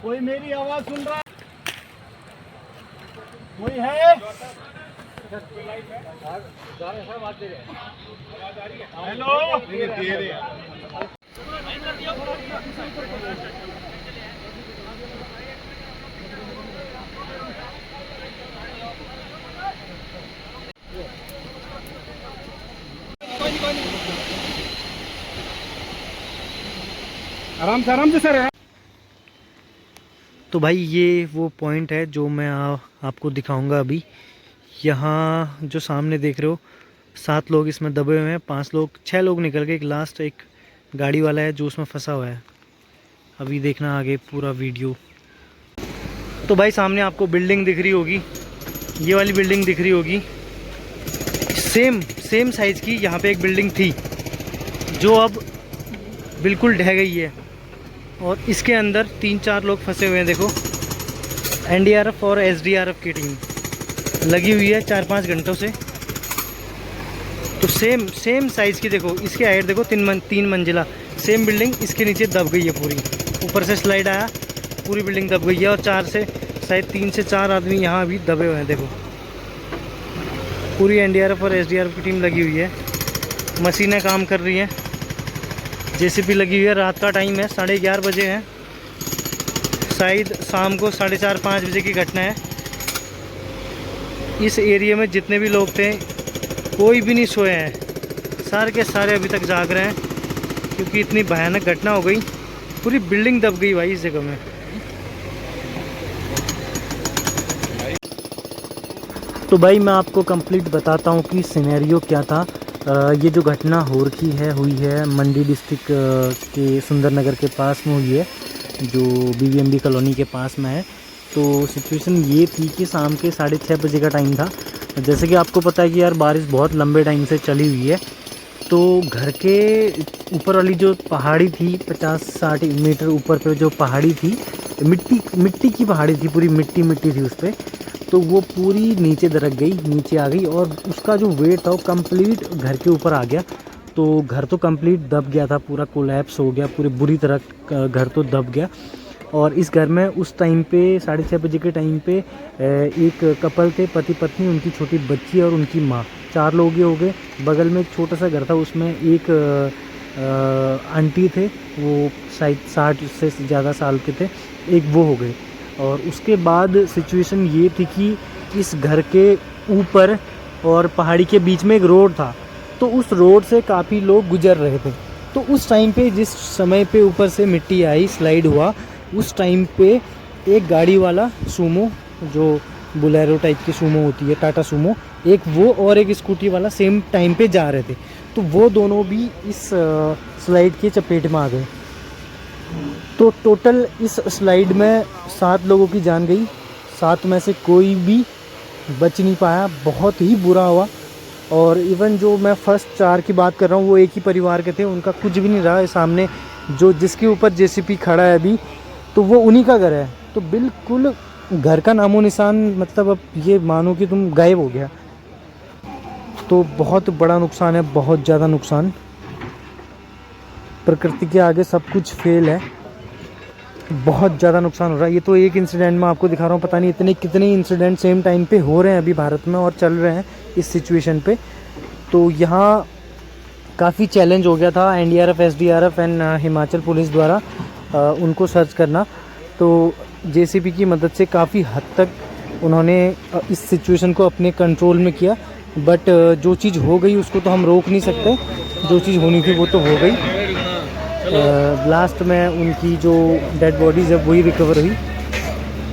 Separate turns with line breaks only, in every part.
कोई मेरी आवाज सुन रहा है? कोई है? हेलो। आराम से सर।
तो भाई ये वो पॉइंट है जो मैं आपको दिखाऊंगा अभी। यहाँ जो सामने देख रहे हो 7 लोग इसमें दबे हुए हैं, 5 लोग 6 लोग निकल गए, एक लास्ट एक गाड़ी वाला है जो उसमें फंसा हुआ है। अभी देखना आगे पूरा वीडियो। तो भाई सामने आपको बिल्डिंग दिख रही होगी, ये वाली बिल्डिंग दिख रही होगी, सेम साइज़ की यहाँ पे एक बिल्डिंग थी जो अब बिल्कुल ढह गई है। और इसके अंदर 3-4 लोग फंसे हुए हैं। देखो एनडीआरएफ और एसडीआरएफ की टीम लगी हुई है 4-5 घंटों से। तो सेम साइज़ की देखो, इसके हाइट देखो 3 मंजिला, सेम बिल्डिंग इसके नीचे दब गई है पूरी। ऊपर से स्लाइड आया, पूरी बिल्डिंग दब गई है। और 3 से 4 आदमी यहाँ अभी दबे हुए हैं। देखो पूरी एनडीआरएफ और एसडीआरएफ की टीम लगी हुई है, मशीनें काम कर रही हैं, जेसीबी लगी हुई है। रात का टाइम है, 11:30 बजे है, शायद शाम को 4:30-5 बजे की घटना है। इस एरिया में जितने भी लोग थे कोई भी नहीं सोए हैं, सारे के सारे अभी तक जाग रहे हैं क्योंकि इतनी भयानक घटना हो गई। पूरी बिल्डिंग दब गई भाई इस जगह में। तो भाई मैं आपको कंप्लीट बताता हूँ कि सिनेरियो क्या था। ये जो घटना हुई है मंडी डिस्ट्रिक्ट के सुंदरनगर के पास में हुई है, जो बीबीएमबी कॉलोनी के पास में है। तो सिचुएशन ये थी कि शाम के 6:30 बजे का टाइम था। जैसे कि आपको पता है कि यार बारिश बहुत लंबे टाइम से चली हुई है, तो घर के ऊपर वाली जो पहाड़ी थी 50-60 मीटर ऊपर पे जो पहाड़ी थी, मिट्टी की पहाड़ी थी, पूरी मिट्टी थी उस पर। तो वो पूरी नीचे दरक गई, नीचे आ गई और उसका जो वेट था वो कंप्लीट घर के ऊपर आ गया। तो घर तो कंप्लीट दब गया था, पूरा कोलैप्स हो गया, पूरी बुरी तरह घर तो दब गया। और इस घर में उस टाइम पे 6:30 बजे के टाइम पे एक कपल थे, पति पत्नी, उनकी छोटी बच्ची और उनकी माँ, 4 लोग ही हो गए। बगल में एक छोटा सा घर था, उसमें एक आंटी थे, वो शायद 60 से ज़्यादा साल के थे, एक वो हो गए। और उसके बाद सिचुएशन ये थी कि इस घर के ऊपर और पहाड़ी के बीच में एक रोड था, तो उस रोड से काफ़ी लोग गुजर रहे थे। तो उस टाइम पे जिस समय पे ऊपर से मिट्टी आई, स्लाइड हुआ, उस टाइम पे एक गाड़ी वाला सूमो, जो बुलेरो टाइप की सूमो होती है, टाटा सूमो, एक वो और एक स्कूटी वाला सेम टाइम पे जा रहे थे। तो वो दोनों भी इस स्लाइड के चपेट में आ गए। तो टोटल इस स्लाइड में 7 लोगों की जान गई, 7 में से कोई भी बच नहीं पाया, बहुत ही बुरा हुआ। और इवन जो मैं फर्स्ट 4 की बात कर रहा हूँ वो एक ही परिवार के थे, उनका कुछ भी नहीं रहा। सामने जो जिसके ऊपर जेसीबी खड़ा है अभी, तो वो उन्हीं का घर है। तो बिल्कुल घर का नामो निशान, मतलब अब ये मानो कि तुम गायब हो गया। तो बहुत बड़ा नुकसान है, बहुत ज़्यादा नुकसान। प्रकृति के आगे सब कुछ फेल है, बहुत ज़्यादा नुकसान हो रहा है। ये तो एक इंसिडेंट मैं आपको दिखा रहा हूँ, पता नहीं इतने कितने इंसिडेंट सेम टाइम पे हो रहे हैं अभी भारत में और चल रहे हैं इस सिचुएशन पे। तो यहाँ काफ़ी चैलेंज हो गया था NDRF, SDRF and Himachal police द्वारा उनको सर्च करना। तो जेसीबी की मदद से काफ़ी हद तक उन्होंने इस सिचुएशन को अपने कंट्रोल में किया। बट जो चीज़ हो गई उसको तो हम रोक नहीं सकते, जो चीज़ होनी थी वो तो हो गई। लास्ट में उनकी जो डेड बॉडीज़ है वही रिकवर हुई।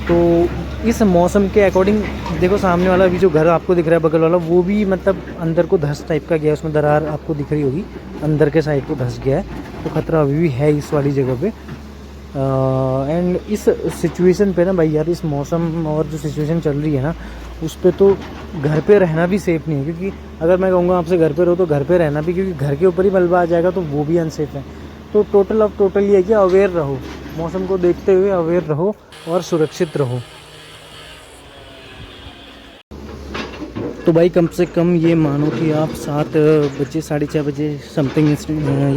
तो इस मौसम के अकॉर्डिंग देखो, सामने वाला भी जो घर आपको दिख रहा है बगल वाला, वो भी मतलब अंदर को धंस टाइप का गया, उसमें दरार आपको दिख रही होगी, अंदर के साइड को धंस गया है। तो ख़तरा अभी भी है इस वाली जगह पे। एंड इस सिचुएशन पे ना भाई यार, इस मौसम और जो सिचुएशन चल रही है ना, उस पर तो घर पे रहना भी सेफ़ नहीं है। क्योंकि अगर मैं कहूँगा आपसे घर पे रहो तो घर पे रहना भी, क्योंकि घर के ऊपर ही मलबा आ जाएगा तो वो भी अनसेफ है। तो टोटल ये है कि अवेयर रहो, मौसम को देखते हुए अवेयर रहो और सुरक्षित रहो। तो भाई कम से कम ये मानो कि आप 7 बजे 6:30 बजे समथिंग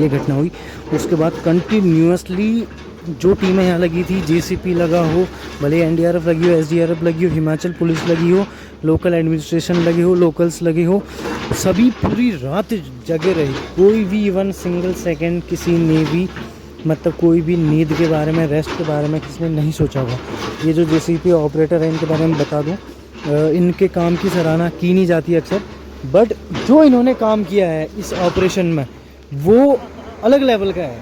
ये घटना हुई। उसके बाद कंटिन्यूसली जो टीमें यहाँ लगी थी, जेसीपी लगा हो, भले एनडीआरएफ लगी हो, एसडीआरएफ लगी हो, हिमाचल पुलिस लगी हो, लोकल एडमिनिस्ट्रेशन लगे हो, लोकल्स लगे हो, सभी पूरी रात जगे रहे। कोई भी इवन सिंगल सेकंड किसी ने भी मतलब कोई भी नींद के बारे में, रेस्ट के बारे में किसी ने नहीं सोचा होगा। ये जो जेसीपी ऑपरेटर है इनके बारे में बता दूं, इनके काम की सराहना की नहीं जाती अक्सर, बट जो इन्होंने काम किया है इस ऑपरेशन में वो अलग लेवल का है,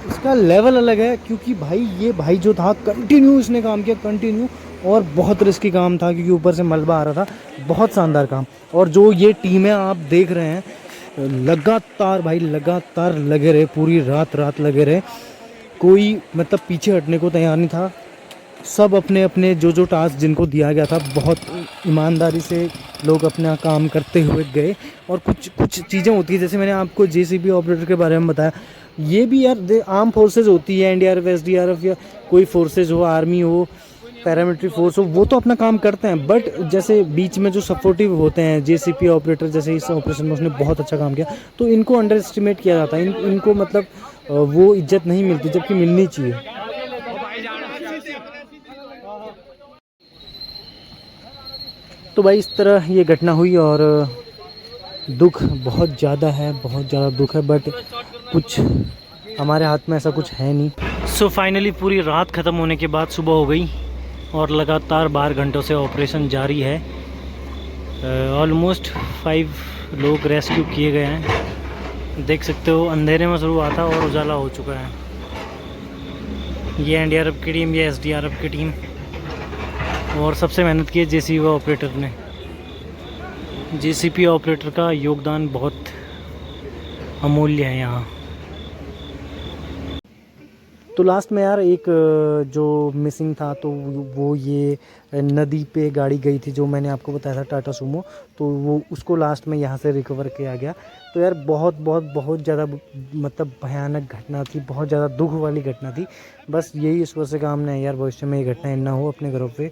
इसका लेवल अलग है। क्योंकि भाई ये भाई जो था कंटिन्यू इसने काम किया, कंटिन्यू, और बहुत रिस्की काम था क्योंकि ऊपर से मलबा आ रहा था। बहुत शानदार काम। और जो ये टीम है आप देख रहे हैं, लगातार भाई लगातार लगे रहे, पूरी रात लगे रहे, कोई मतलब पीछे हटने को तैयार नहीं था। सब अपने अपने जो टास्क जिनको दिया गया था बहुत ईमानदारी से लोग अपना काम करते हुए गए। और कुछ चीज़ें होती है, जैसे मैंने आपको जेसीबी ऑपरेटर के बारे में बताया, ये भी यार आर्म फोर्सेज होती है, एनडीआरएफ, एसडीआरएफ या कोई फोर्सेज हो, आर्मी हो, पैरामिलिट्री फोर्स हो, वो तो अपना काम करते हैं। बट जैसे बीच में जो सपोर्टिव होते हैं, जेसीपी ऑपरेटर जैसे इस ऑपरेशन में उसने बहुत अच्छा काम किया, तो इनको अंडर एस्टिमेट किया जाता है, इनको मतलब वो इज्जत नहीं मिलती जबकि मिलनी चाहिए। तो भाई इस तरह ये घटना हुई और दुख बहुत ज़्यादा है, बहुत ज़्यादा दुख है, बट कुछ हमारे हाथ में ऐसा कुछ है नहीं। सो फाइनली पूरी रात ख़त्म होने के बाद सुबह हो गई और लगातार 12 घंटों से ऑपरेशन जारी है। ऑलमोस्ट 5 लोग रेस्क्यू किए गए हैं। देख सकते हो अंधेरे में शुरू हुआ था और उजाला हो चुका है। ये एनडीआरएफ की टीम, ये एसडीआरएफ की टीम, और सबसे मेहनत की है जेसीबी ऑपरेटर ने। जेसीबी ऑपरेटर का योगदान बहुत अमूल्य है यहाँ। तो लास्ट में यार एक जो मिसिंग था तो वो ये नदी पे गाड़ी गई थी जो मैंने आपको बताया था, टाटा सुमो, तो वो उसको लास्ट में यहाँ से रिकवर किया गया। तो यार बहुत ज़्यादा मतलब भयानक घटना थी, बहुत ज़्यादा दुख वाली घटना थी। बस यही ईश्वर से कामना है यार भविष्य में ये घटना ना हो अपने घरों पे।